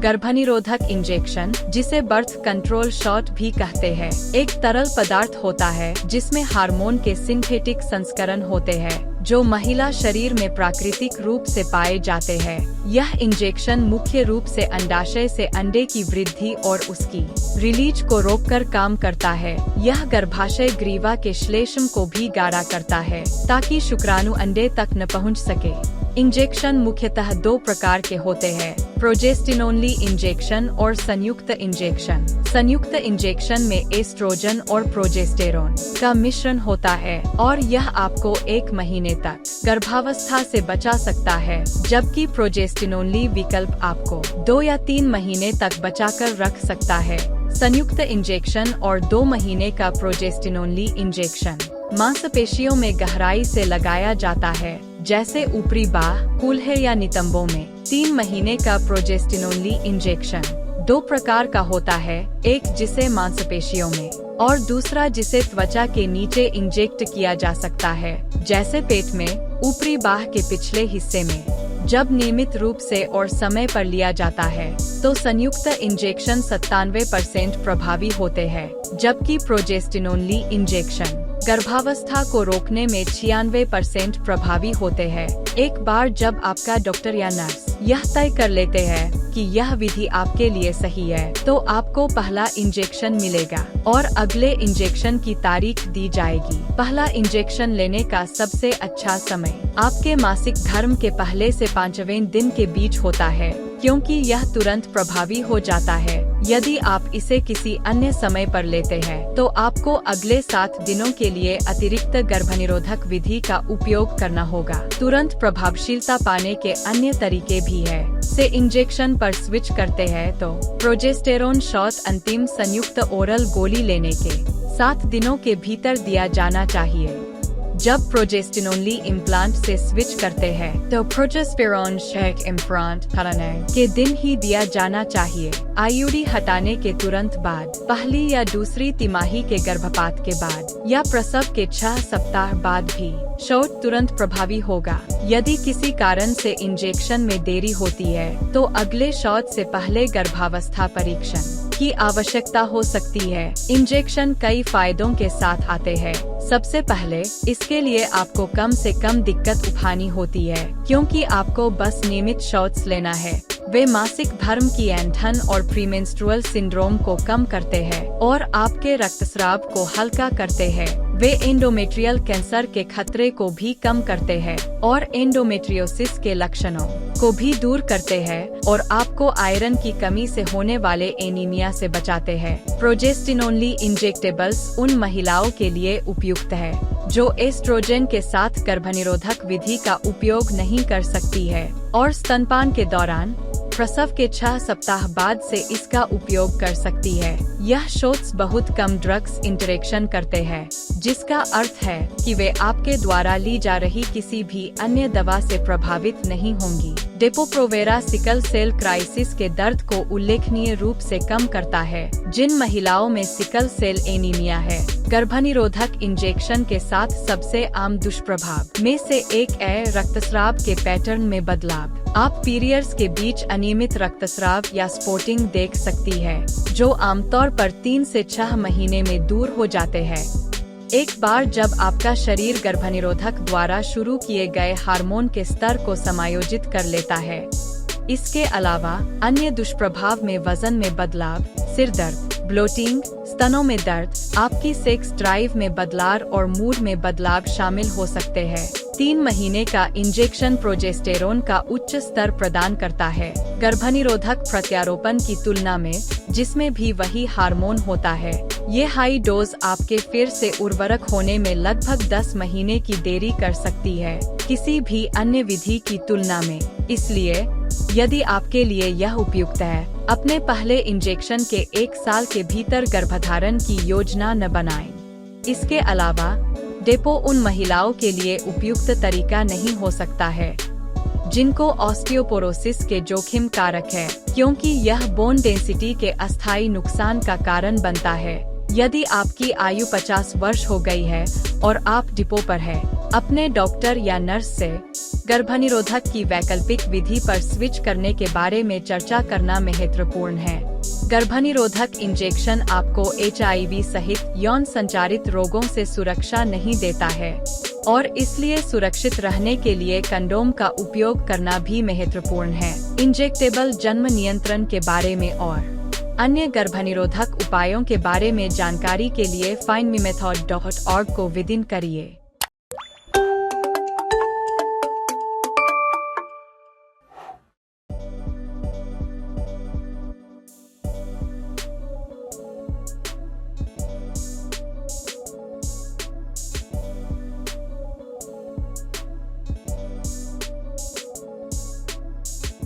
गर्भनिरोधक injection, जिसे birth control shot भी कहते हैं, एक तरल पदार्थ होता है जिसमें हार्मोन के सिंथेटिक संस्करण होते हैं जो महिला शरीर में प्राकृतिक रूप से पाए जाते हैं। यह इंजेक्शन मुख्य रूप से अंडाशय से अंडे की वृद्धि और उसकी रिलीज को रोककर काम करता है। यह गर्भाशय ग्रीवा के श्लेष्म को भी गाढ़ा करता है ताकि शुक्राणु अंडे तक न पहुंच सके। इंजेक्शन मुख्यतः दो प्रकार के होते हैं, प्रोजेस्टिनोनली इंजेक्शन और संयुक्त इंजेक्शन। संयुक्त इंजेक्शन में एस्ट्रोजन और प्रोजेस्टेरोन का मिश्रण होता है और यह आपको 1 महीने तक गर्भावस्था से बचा सकता है, जबकि प्रोजेस्टिनोनली विकल्प आपको 2 या 3 महीने तक बचाकर रख सकता है। संयुक्त इंजेक्शन और 2 महीने का प्रोजेस्टिनोनली इंजेक्शन मांसपेशियों में गहराई से लगाया जाता है, जैसे ऊपरी बाह, कूल्हे या नितंबों में। 3 महीने का प्रोजेस्टिनोनली इंजेक्शन 2 प्रकार का होता है, एक जिसे मांसपेशियों में और दूसरा जिसे त्वचा के नीचे इंजेक्ट किया जा सकता है, जैसे पेट में, ऊपरी बाह के पिछले हिस्से में। जब नियमित रूप से और समय पर लिया जाता है तो संयुक्त इंजेक्शन 97% प्रभावी होते हैं, जबकि प्रोजेस्टिनोनली इंजेक्शन गर्भावस्था को रोकने में 96% प्रभावी होते हैं। एक बार जब आपका डॉक्टर या नर्स यह तय कर लेते हैं कि यह विधि आपके लिए सही है, तो आपको पहला इंजेक्शन मिलेगा और अगले इंजेक्शन की तारीख दी जाएगी। पहला इंजेक्शन लेने का सबसे अच्छा समय आपके मासिक धर्म के पहले से 5वें दिन के बीच होता है, क्योंकि यह तुरंत प्रभावी हो जाता है। यदि आप इसे किसी अन्य समय पर लेते हैं, तो आपको अगले 7 दिनों के लिए अतिरिक्त गर्भनिरोधक विधि का उपयोग करना होगा। तुरंत प्रभावशीलता पाने के अन्य तरीके भी है। से इंजेक्शन पर स्विच करते हैं तो प्रोजेस्टेरोन शॉट अंतिम संयुक्त ओरल गोली लेने के 7 दिनों के भीतर दिया जाना चाहिए। जब प्रोजेस्टिनोनली इम्प्लांट से स्विच करते हैं तो प्रोजेस्टेरोन शेक इम्प्लांट हटाने के दिन ही दिया जाना चाहिए। आईयूडी हटाने के तुरंत बाद, पहली या दूसरी तिमाही के गर्भपात के बाद या प्रसव के 6 सप्ताह बाद भी शॉट तुरंत प्रभावी होगा। यदि किसी कारण से इंजेक्शन में देरी होती है तो अगले शॉट से पहले गर्भावस्था परीक्षण की आवश्यकता हो सकती है। इंजेक्शन कई फायदों के साथ आते हैं। सबसे पहले, इसके लिए आपको कम से कम दिक्कत उठानी होती है, क्योंकि आपको बस नियमित शॉट्स लेना है। वे मासिक धर्म की ऐंठन और प्रीमेंस्ट्रुअल सिंड्रोम को कम करते हैं और आपके रक्तस्राव को हल्का करते हैं। वे एंडोमेट्रियल कैंसर के खतरे को भी कम करते हैं और एंडोमेट्रियोसिस के लक्षणों को भी दूर करते हैं और आपको आयरन की कमी से होने वाले एनीमिया से बचाते हैं। प्रोजेस्टिनोनली इंजेक्टेबल्स उन महिलाओं के लिए उपयुक्त है जो एस्ट्रोजन के साथ गर्भनिरोधक विधि का उपयोग नहीं कर सकती है और स्तनपान के दौरान प्रसव के 6 सप्ताह बाद से इसका उपयोग कर सकती है। यह शॉट्स बहुत कम ड्रग्स इंटरेक्शन करते हैं, जिसका अर्थ है कि वे आपके द्वारा ली जा रही किसी भी अन्य दवा से प्रभावित नहीं होंगी। डेपो-प्रोवेरा सिकल सेल क्राइसिस के दर्द को उल्लेखनीय रूप से कम करता है, जिन महिलाओं में सिकल सेल एनीमिया है। गर्भनिरोधक इंजेक्शन के साथ सबसे आम दुष्प्रभाव में से एक है रक्तस्राव के पैटर्न में बदलाव। आप पीरियड्स के बीच अनियमित रक्तस्राव या स्पॉटिंग देख सकती है, जो आमतौर पर 3 से 6 महीने में दूर हो जाते हैं। एक बार जब आपका शरीर गर्भनिरोधक द्वारा शुरू किए गए हार्मोन के स्तर को समायोजित कर लेता है। इसके अलावा अन्य दुष्प्रभाव में वजन में बदलाव, सिर दर्द, ब्लोटिंग, स्तनों में दर्द, आपकी सेक्स ड्राइव में बदलाव और मूड में बदलाव शामिल हो सकते हैं। 3 महीने का इंजेक्शन प्रोजेस्टेरोन का उच्च स्तर प्रदान करता है, गर्भनिरोधक प्रत्यारोपण की तुलना में, जिसमें भी वही हार्मोन होता है। ये हाई डोज आपके फिर से उर्वरक होने में लगभग 10 महीने की देरी कर सकती है, किसी भी अन्य विधि की तुलना में। इसलिए यदि आपके लिए यह उपयुक्त है, अपने पहले इंजेक्शन के 1 साल के भीतर गर्भधारण की योजना न बनाएं। इसके अलावा डेपो उन महिलाओं के लिए उपयुक्त तरीका नहीं हो सकता है जिनको ऑस्टियोपोरोसिस के जोखिम कारक है, क्योंकि यह बोन डेंसिटी के अस्थायी नुकसान का कारण बनता है। यदि आपकी आयु 50 वर्ष हो गई है और आप डिपो पर हैं, अपने डॉक्टर या नर्स से गर्भनिरोधक की वैकल्पिक विधि पर स्विच करने के बारे में चर्चा करना महत्वपूर्ण है। गर्भनिरोधक इंजेक्शन आपको HIV सहित यौन संचारित रोगों से सुरक्षा नहीं देता है और इसलिए सुरक्षित रहने के लिए कंडोम का उपयोग करना भी महत्वपूर्ण है। इंजेक्टेबल जन्म नियंत्रण के बारे में और अन्य गर्भनिरोधक उपायों के बारे में जानकारी के लिए findmemethod.org को विजिट करिए।